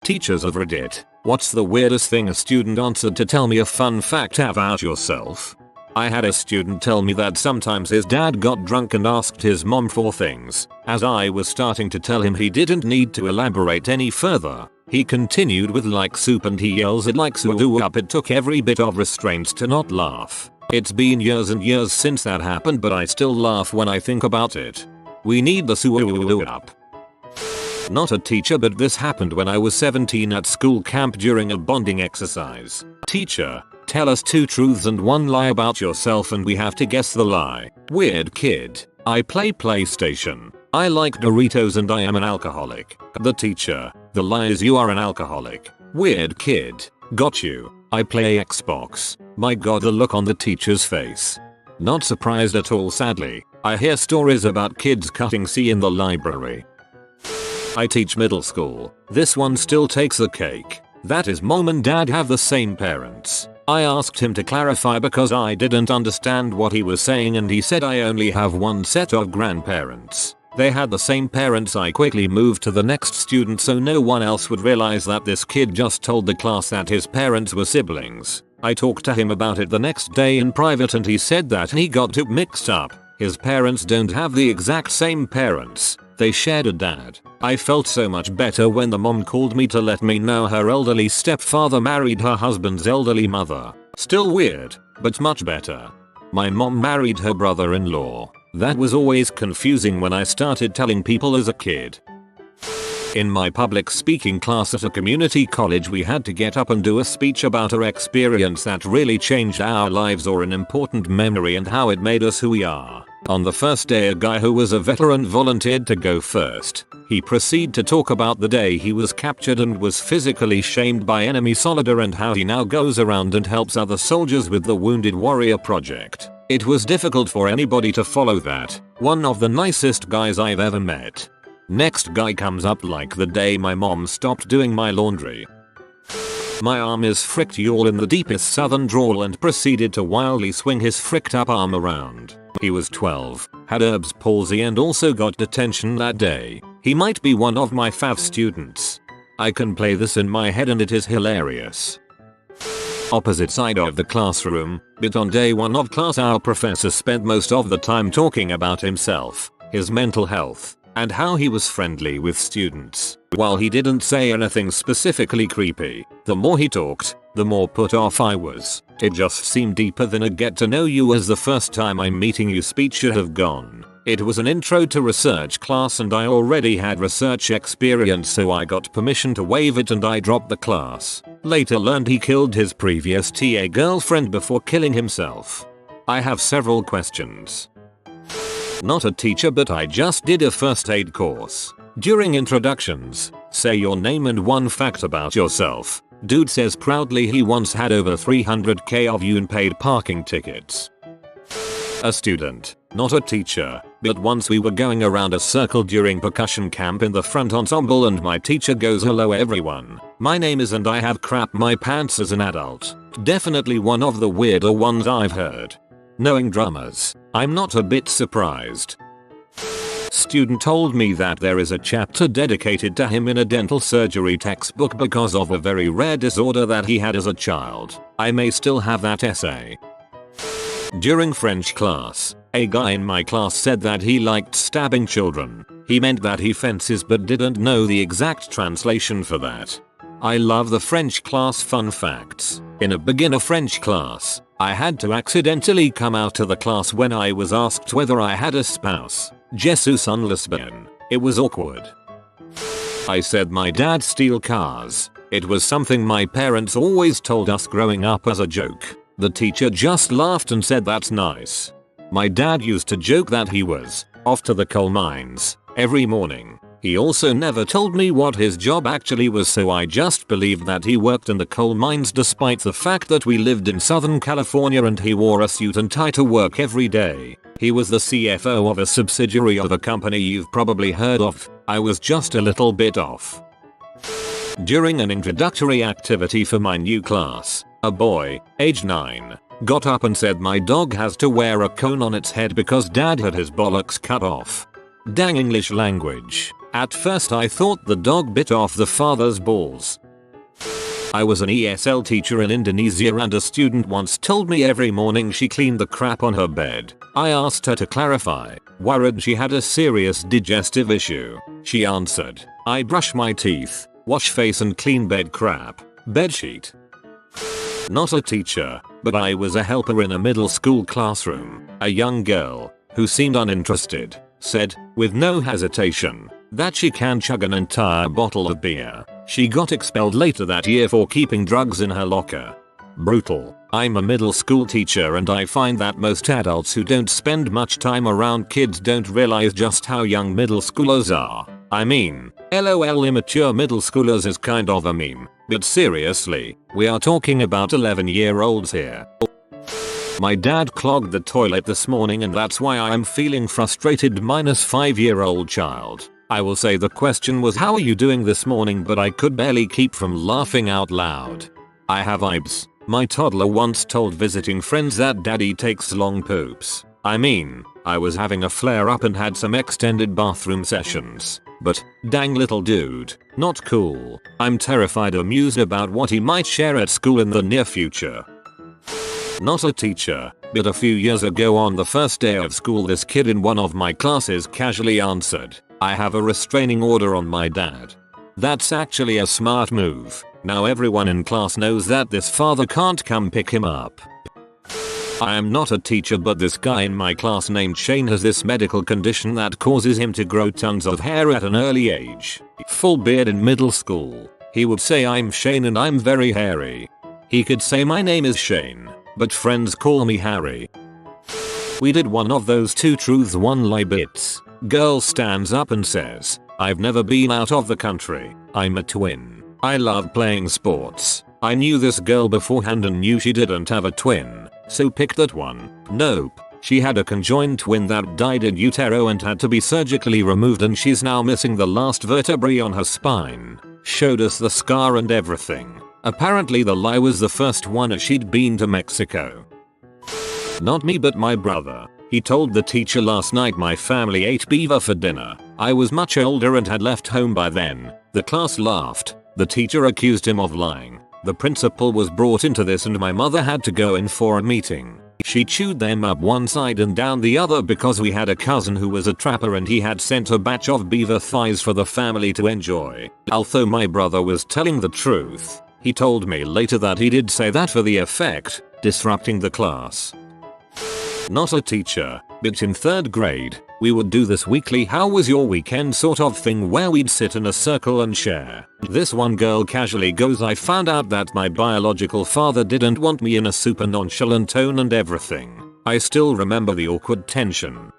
Teachers of Reddit, what's the weirdest thing a student answered to tell me a fun fact about yourself? I had a student tell me that sometimes his dad got drunk and asked his mom for things. As I was starting to tell him he didn't need to elaborate any further, he continued with like soup and he yells it like so up. It took every bit of restraint to not laugh. It's been years and years since that happened, but I still laugh when I think about it. We need the so up. Not a teacher, but this happened when I was 17 at school camp during a bonding exercise. Teacher, tell us 2 truths and 1 lie about yourself and we have to guess the lie. Weird kid. I play PlayStation. I like Doritos and I am an alcoholic. The teacher, the lie is you are an alcoholic. Weird kid. Got you. I play Xbox. My god, the look on the teacher's face. Not surprised at all, sadly. I hear stories about kids cutting C in the library. I teach middle school. This one still takes the cake. That is, mom and dad have the same parents. I asked him to clarify because I didn't understand what he was saying and he said I only have 1 set of grandparents. They had the same parents. I quickly moved to the next student so no one else would realize that this kid just told the class that his parents were siblings. I talked to him about it the next day in private and he said that he got it mixed up. His parents don't have the exact same parents. They shared a dad. I felt so much better when the mom called me to let me know her elderly stepfather married her husband's elderly mother. Still weird, but much better. My mom married her brother-in-law. That was always confusing when I started telling people as a kid. In my public speaking class at a community college, we had to get up and do a speech about our experience that really changed our lives or an important memory and how it made us who we are. On the first day, a guy who was a veteran volunteered to go first. He proceeded to talk about the day he was captured and was physically shamed by enemy soldier and how he now goes around and helps other soldiers with the Wounded Warrior Project. It was difficult for anybody to follow that. One of the nicest guys I've ever met. Next guy comes up like the day my mom stopped doing my laundry. My arm is fricked, y'all, in the deepest southern drawl, and proceeded to wildly swing his fricked up arm around. He was 12, had Erb's palsy and also got detention that day. He might be one of my fav students. I can play this in my head and it is hilarious. Opposite side of the classroom, but on day 1 of class our professor spent most of the time talking about himself, his mental health, and how he was friendly with students. While he didn't say anything specifically creepy, the more he talked, the more put off I was. It just seemed deeper than a get to know you as the first time I'm meeting you speech should have gone. It was an intro to research class and I already had research experience, so I got permission to waive it and I dropped the class. Later learned he killed his previous TA girlfriend before killing himself. I have several questions. Not a teacher, but I just did a first aid course. During introductions, say your name and 1 fact about yourself. Dude says proudly he once had over 300k of unpaid parking tickets. A student, not a teacher, but once we were going around a circle during percussion camp in the front ensemble and my teacher goes, "Hello everyone, my name is," and I have crapped my pants as an adult. Definitely one of the weirder ones I've heard. Knowing drummers, I'm not a bit surprised. Student told me that there is a chapter dedicated to him in a dental surgery textbook because of a very rare disorder that he had as a child. I may still have that essay. During French class, a guy in my class said that he liked stabbing children. He meant that he fences but didn't know the exact translation for that. I love the French class fun facts. In a beginner French class, I had to accidentally come out to the class when I was asked whether I had a spouse. Jesus un lesbian. It was awkward. I said my dad steal cars. It was something my parents always told us growing up as a joke. The teacher just laughed and said that's nice. My dad used to joke that he was off to the coal mines every morning. He also never told me what his job actually was, so I just believed that he worked in the coal mines despite the fact that we lived in Southern California and he wore a suit and tie to work every day. He was the CFO of a subsidiary of a company you've probably heard of. I was just a little bit off. During an introductory activity for my new class, a boy, age 9, got up and said my dog has to wear a cone on its head because dad had his bollocks cut off. Dang English language. At first I thought the dog bit off the father's balls. I was an ESL teacher in Indonesia and a student once told me every morning she cleaned the crap on her bed. I asked her to clarify, worried she had a serious digestive issue. She answered, I brush my teeth, wash face and clean bed crap. Bedsheet. Not a teacher, but I was a helper in a middle school classroom. A young girl, who seemed uninterested, said, with no hesitation, that she can chug an entire bottle of beer. She got expelled later that year for keeping drugs in her locker. Brutal. I'm a middle school teacher and I find that most adults who don't spend much time around kids don't realize just how young middle schoolers are. I mean, LOL immature middle schoolers is kind of a meme, but seriously, we are talking about 11-year-olds here. My dad clogged the toilet this morning and that's why I'm feeling frustrated -5-year-old child. I will say the question was how are you doing this morning but I could barely keep from laughing out loud. I have vibes. My toddler once told visiting friends that daddy takes long poops. I mean, I was having a flare up and had some extended bathroom sessions. But, dang little dude, not cool. I'm terrified amused about what he might share at school in the near future. Not a teacher, but a few years ago on the first day of school this kid in one of my classes casually answered, I have a restraining order on my dad. That's actually a smart move. Now everyone in class knows that this father can't come pick him up. I am not a teacher but this guy in my class named Shane has this medical condition that causes him to grow tons of hair at an early age. Full beard in middle school. He would say I'm Shane and I'm very hairy. He could say my name is Shane, but friends call me Harry. We did one of those 2 truths 1 lie bits. Girl stands up and says, I've never been out of the country. I'm a twin. I love playing sports. I knew this girl beforehand and knew she didn't have a twin, so picked that one. Nope. She had a conjoined twin that died in utero and had to be surgically removed and she's now missing the last vertebrae on her spine. Showed us the scar and everything. Apparently the lie was the first one as she'd been to Mexico. Not me but my brother. He told the teacher last night my family ate beaver for dinner. I was much older and had left home by then. The class laughed. The teacher accused him of lying. The principal was brought into this and my mother had to go in for a meeting. She chewed them up one side and down the other because we had a cousin who was a trapper and he had sent a batch of beaver thighs for the family to enjoy. Although my brother was telling the truth, he told me later that he did say that for the effect, disrupting the class. Not a teacher, but in 3rd grade, we would do this weekly how was your weekend sort of thing where we'd sit in a circle and share. This one girl casually goes I found out that my biological father didn't want me in a super nonchalant tone and everything. I still remember the awkward tension.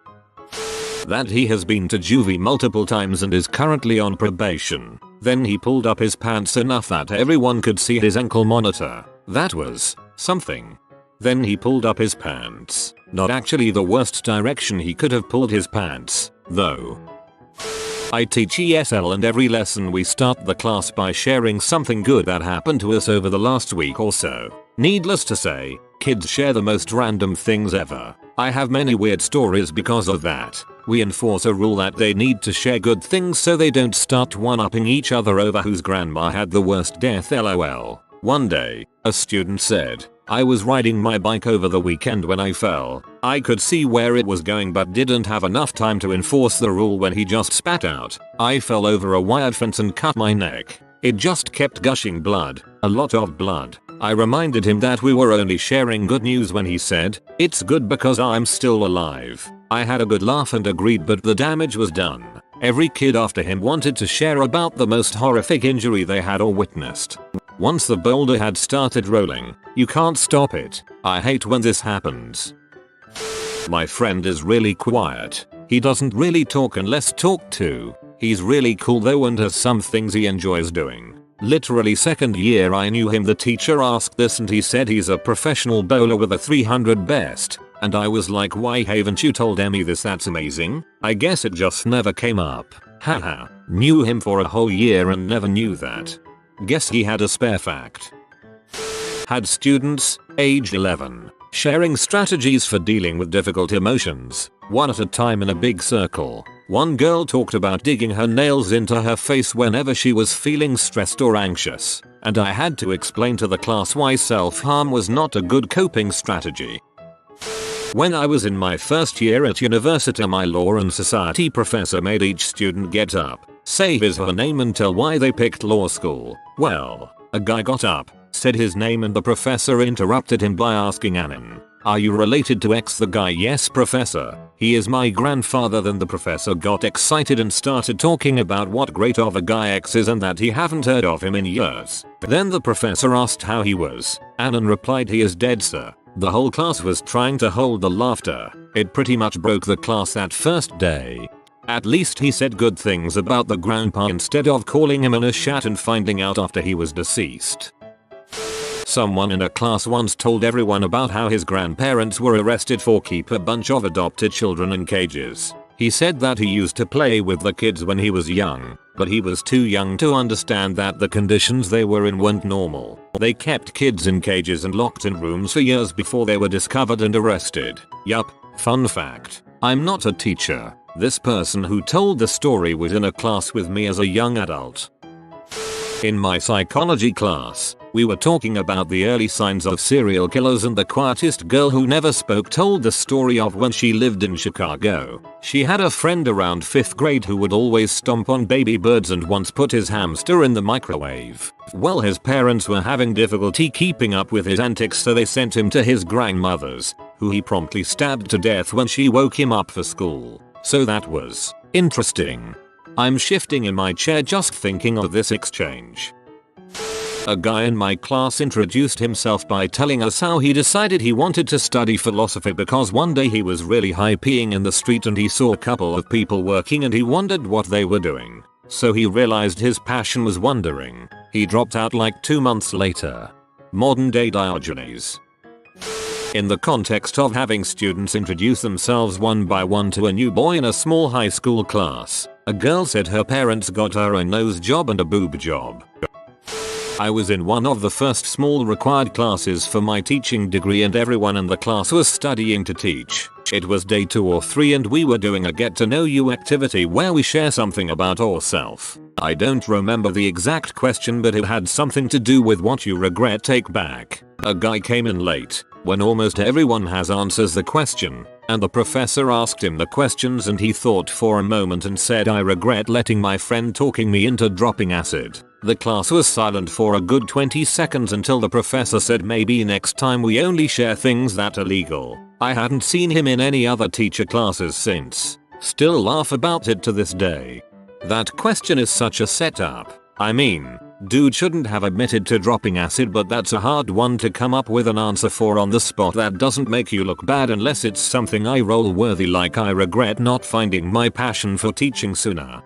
That he has been to juvie multiple times and is currently on probation. Then he pulled up his pants enough that everyone could see his ankle monitor. That was something. Then he pulled up his pants. Not actually the worst direction he could have pulled his pants, though. I teach ESL and every lesson we start the class by sharing something good that happened to us over the last week or so. Needless to say, kids share the most random things ever. I have many weird stories because of that. We enforce a rule that they need to share good things so they don't start one-upping each other over whose grandma had the worst death lol. One day, a student said, I was riding my bike over the weekend when I fell. I could see where it was going but didn't have enough time to enforce the rule when he just spat out. I fell over a wired fence and cut my neck. It just kept gushing blood, a lot of blood. I reminded him that we were only sharing good news when he said, it's good because I'm still alive. I had a good laugh and agreed but the damage was done. Every kid after him wanted to share about the most horrific injury they had or witnessed. Once the boulder had started rolling, you can't stop it. I hate when this happens. My friend is really quiet. He doesn't really talk unless talked to. He's really cool though and has some things he enjoys doing. Literally 2nd year I knew him the teacher asked this and he said he's a professional bowler with a 300 best. And I was like why haven't you told Emmy this that's amazing? I guess it just never came up. Haha. Knew him for a whole year and never knew that. Guess he had a spare fact. Had students, age 11, sharing strategies for dealing with difficult emotions. one at a time in a big circle. One girl talked about digging her nails into her face whenever she was feeling stressed or anxious, and I had to explain to the class why self-harm was not a good coping strategy. When I was in my first year at university, my law and society professor made each student get up, say his or her name and tell why they picked law school. Well, a guy got up, said his name, and the professor interrupted him by asking Anon, "Are you related to X?" The guy, "Yes, professor. He is my grandfather." Then the professor got excited and started talking about what great of a guy X is and that he haven't heard of him in years. Then the professor asked how he was. Anon replied, "He is dead, sir." The whole class was trying to hold the laughter. It pretty much broke the class that first day. At least he said good things about the grandpa instead of calling him a shat and finding out after he was deceased. Someone in a class once told everyone about how his grandparents were arrested for keep a bunch of adopted children in cages. He said that he used to play with the kids when he was young, but he was too young to understand that the conditions they were in weren't normal. They kept kids in cages and locked in rooms for years before they were discovered and arrested. Yup, fun fact. I'm not a teacher. This person who told the story was in a class with me as a young adult. In my psychology class, we were talking about the early signs of serial killers, and the quietest girl who never spoke told the story of when she lived in Chicago. She had a friend around 5th grade who would always stomp on baby birds and once put his hamster in the microwave. Well, his parents were having difficulty keeping up with his antics, so they sent him to his grandmother's, who he promptly stabbed to death when she woke him up for school. So that was interesting. I'm shifting in my chair just thinking of this exchange. A guy in my class introduced himself by telling us how he decided he wanted to study philosophy because one day he was really high peeing in the street and he saw a couple of people working and he wondered what they were doing. So he realized his passion was wondering. He dropped out like 2 months later. Modern day Diogenes. In the context of having students introduce themselves one by one to a new boy in a small high school class, a girl said her parents got her a nose job and a boob job. I was in one of the first small required classes for my teaching degree and everyone in the class was studying to teach. It was day 2 or 3 and we were doing a get to know you activity where we share something about ourselves. I don't remember the exact question, but it had something to do with what you regret take back. A guy came in late, when almost everyone has answers the question, and the professor asked him the questions and he thought for a moment and said, "I regret letting my friend talking me into dropping acid." The class was silent for a good 20 seconds until the professor said, "Maybe next time we only share things that are legal." I hadn't seen him in any other teacher classes since. Still laugh about it to this day. That question is such a setup. I mean, dude shouldn't have admitted to dropping acid, but that's a hard one to come up with an answer for on the spot that doesn't make you look bad unless it's something eye roll worthy, like I regret not finding my passion for teaching sooner.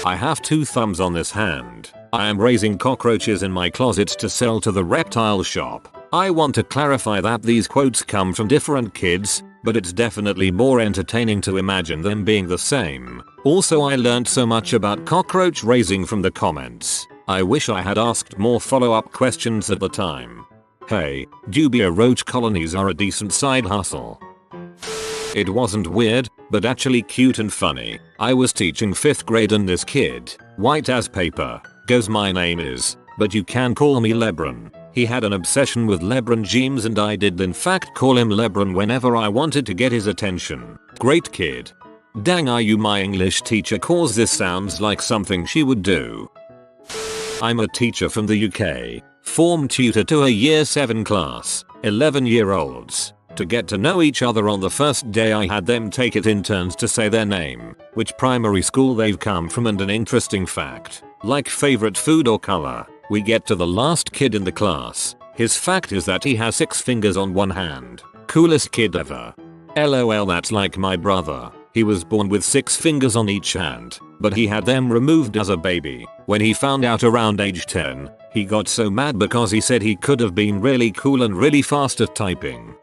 I have 2 thumbs on this hand. I am raising cockroaches in my closet to sell to the reptile shop. I want to clarify that these quotes come from different kids, but it's definitely more entertaining to imagine them being the same. Also, I learned so much about cockroach raising from the comments. I wish I had asked more follow-up questions at the time. Hey, dubia roach colonies are a decent side hustle. It wasn't weird, but actually cute and funny. I was teaching 5th grade and this kid, white as paper, goes, "My name is, but you can call me Lebron." He had an obsession with LeBron James and I did in fact call him Lebron whenever I wanted to get his attention. Great kid. Dang, are you my English teacher? Cause this sounds like something she would do. I'm a teacher from the UK, form tutor to a year 7 class, 11-year-olds. To get to know each other on the first day I had them take it in turns to say their name, which primary school they've come from, and an interesting fact, like favorite food or color. We get to the last kid in the class. His fact is that he has 6 fingers on one hand. Coolest kid ever. LOL, that's like my brother. He was born with 6 fingers on each hand, but he had them removed as a baby. When he found out around age 10, he got so mad because he said he could have been really cool and really fast at typing.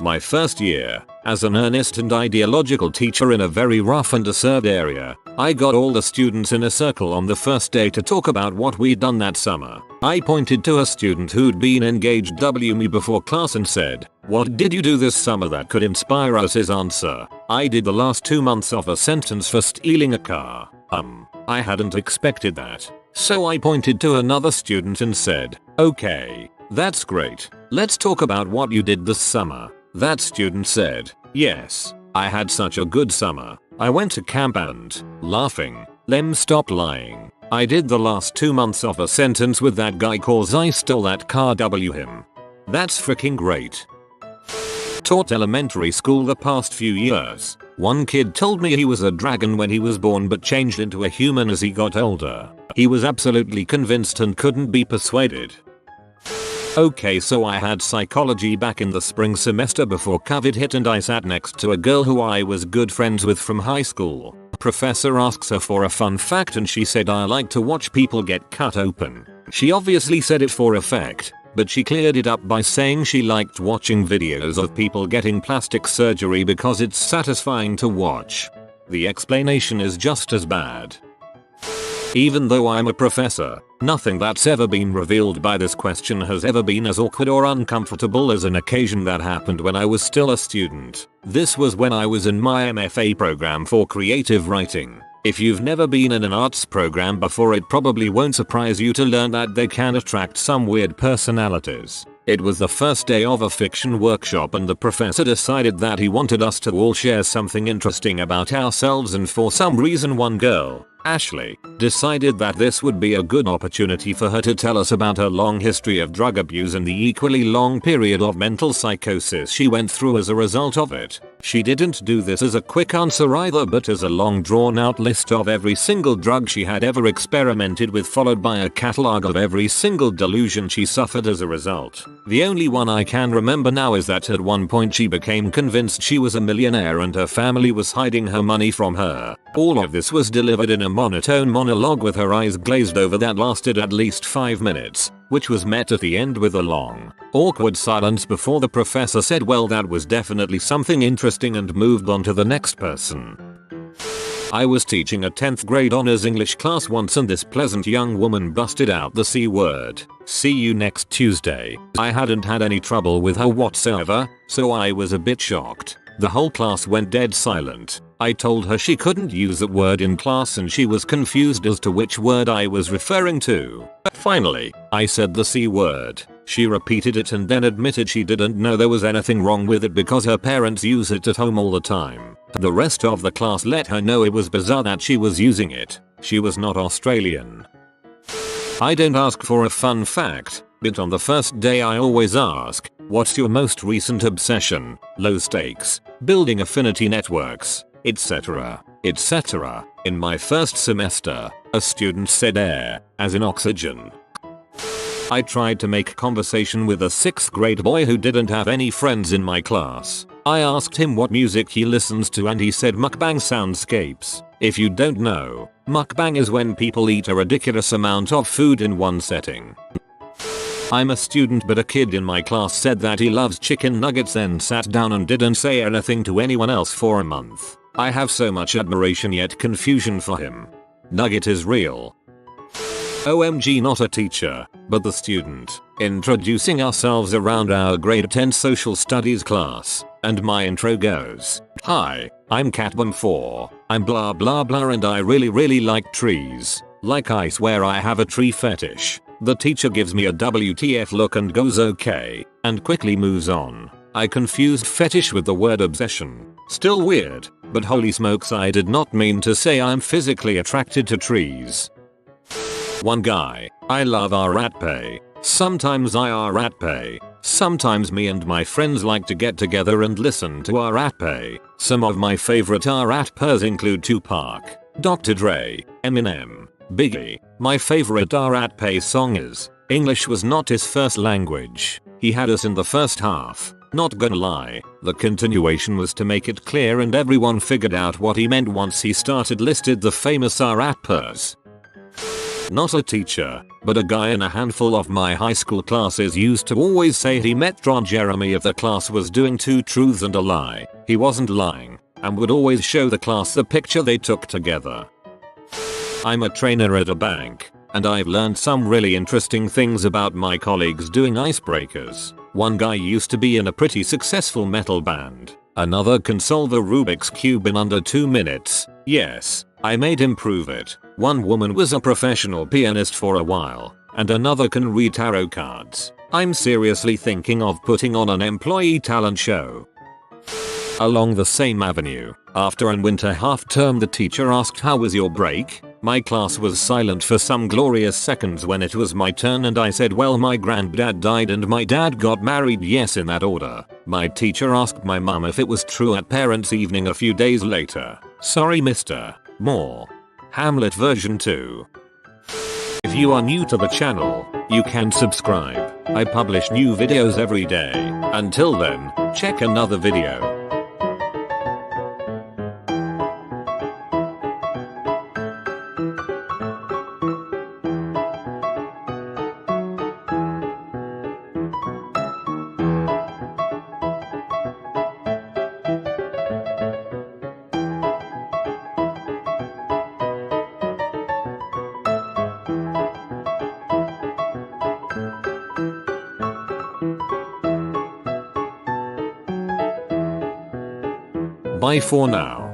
My first year, as an earnest and ideological teacher in a very rough and underserved area, I got all the students in a circle on the first day to talk about what we'd done that summer. I pointed to a student who'd been engaged me before class and said, "What did you do this summer that could inspire us?" His answer: "I did the last 2 months of a sentence for stealing a car." I hadn't expected that. So I pointed to another student and said, "Okay, that's great. Let's talk about what you did this summer." That student said, "Yes, I had such a good summer. I went to camp and," laughing, "Lem, stop lying. I did the last 2 months of a sentence with that guy cause I stole that car him. That's freaking great." Taught elementary school the past few years. One kid told me he was a dragon when he was born but changed into a human as he got older. He was absolutely convinced and couldn't be persuaded. Okay, so I had psychology back in the spring semester before COVID hit and I sat next to a girl who I was good friends with from high school. Professor asks her for a fun fact and she said, "I like to watch people get cut open." She obviously said it for effect, but she cleared it up by saying she liked watching videos of people getting plastic surgery because it's satisfying to watch. The explanation is just as bad. Even though I'm a professor, nothing that's ever been revealed by this question has ever been as awkward or uncomfortable as an occasion that happened when I was still a student. This was when I was in my MFA program for creative writing. If you've never been in an arts program before, it probably won't surprise you to learn that they can attract some weird personalities. It was the first day of a fiction workshop and the professor decided that he wanted us to all share something interesting about ourselves, and for some reason one girl, Ashley, decided that this would be a good opportunity for her to tell us about her long history of drug abuse and the equally long period of mental psychosis she went through as a result of it. She didn't do this as a quick answer either, but as a long drawn out list of every single drug she had ever experimented with, followed by a catalog of every single delusion she suffered as a result. The only one I can remember now is that at one point she became convinced she was a millionaire and her family was hiding her money from her. All of this was delivered in a monotone monologue with her eyes glazed over that lasted at least 5 minutes, which was met at the end with a long, awkward silence before the professor said, "Well, that was definitely something interesting," and moved on to the next person. I was teaching a 10th grade honors English class once and this pleasant young woman busted out the C word. "See you next Tuesday." I hadn't had any trouble with her whatsoever, so I was a bit shocked. The whole class went dead silent. I told her she couldn't use that word in class and she was confused as to which word I was referring to. Finally, I said the C word. She repeated it and then admitted she didn't know there was anything wrong with it because her parents use it at home all the time. The rest of the class let her know it was bizarre that she was using it. She was not Australian. I don't ask for a fun fact, but on the first day I always ask, "What's your most recent obsession?" Low stakes, building affinity networks, etc., etc. In my first semester, a student said air, as in oxygen. I tried to make conversation with a 6th grade boy who didn't have any friends in my class. I asked him what music he listens to and he said mukbang soundscapes. If you don't know, mukbang is when people eat a ridiculous amount of food in one setting. I'm a student, but a kid in my class said that he loves chicken nuggets, then sat down and didn't say anything to anyone else for a month. I have so much admiration yet confusion for him. Nugget is real. OMG, not a teacher, but the student, introducing ourselves around our grade 10 social studies class, and my intro goes, "Hi, I'm Catbum4, I'm blah blah blah and I really like trees. Like I swear I have a tree fetish." The teacher gives me a WTF look and goes okay, and quickly moves on. I confused fetish with the word obsession. Still weird, but holy smokes, I did not mean to say I'm physically attracted to trees. One guy, I love our rat pay. Sometimes I our rat pay. Sometimes me and my friends like to get together and listen to our rat pay. Some of my favorite our rat pairs include Tupac, Dr. Dre, Eminem, Biggie. My favorite our rat pay song is "English Was Not His First Language." He had us in the first half. Not gonna lie, the continuation was to make it clear and everyone figured out what he meant once he started listed the famous our rat pairs. Not a teacher, but a guy in a handful of my high school classes used to always say he met Ron Jeremy if the class was doing 2 truths and a lie. He wasn't lying, and would always show the class the picture they took together. I'm a trainer at a bank, and I've learned some really interesting things about my colleagues doing icebreakers. One guy used to be in a pretty successful metal band. Another can solve a Rubik's Cube in under 2 minutes. Yes, I made him prove it. One woman was a professional pianist for a while, and another can read tarot cards. I'm seriously thinking of putting on an employee talent show. Along the same avenue, after an winter half-term, the teacher asked, "How was your break?" My class was silent for some glorious seconds when it was my turn, and I said, "Well, my granddad died and my dad got married, yes, in that order." My teacher asked my mum if it was true at parents' evening a few days later. "Sorry, mister. More." Hamlet version 2. If you are new to the channel, you can subscribe. I publish new videos every day. Until then, check another video. Bye for now.